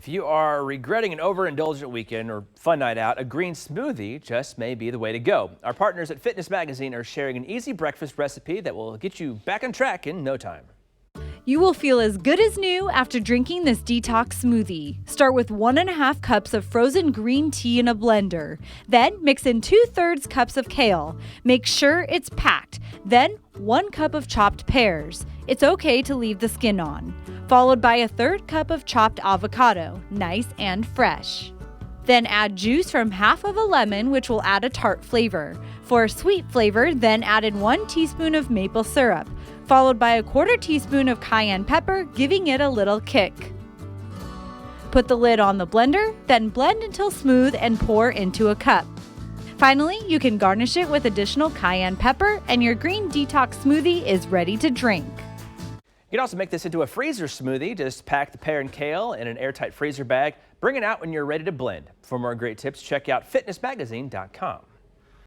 If you are regretting an overindulgent weekend or fun night out, a green smoothie just may be the way to go. Our partners at Fitness Magazine are sharing an easy breakfast recipe that will get you back on track in no time. You will feel as good as new after drinking this detox smoothie. Start with 1.5 cups of frozen green tea in a blender. Then mix in 2/3 cups of kale. Make sure it's packed. Then 1 cup of chopped pears. It's okay to leave the skin on. Followed by 1/3 cup of chopped avocado, nice and fresh. Then add juice from half of a lemon, which will add a tart flavor. For a sweet flavor, then add in 1 teaspoon of maple syrup, followed by a 1/4 teaspoon of cayenne pepper, giving it a little kick. Put the lid on the blender, then blend until smooth and pour into a cup. Finally, you can garnish it with additional cayenne pepper, and your green detox smoothie is ready to drink. You can also make this into a freezer smoothie. Just pack the pear and kale in an airtight freezer bag. Bring it out when you're ready to blend. For more great tips, check out fitnessmagazine.com.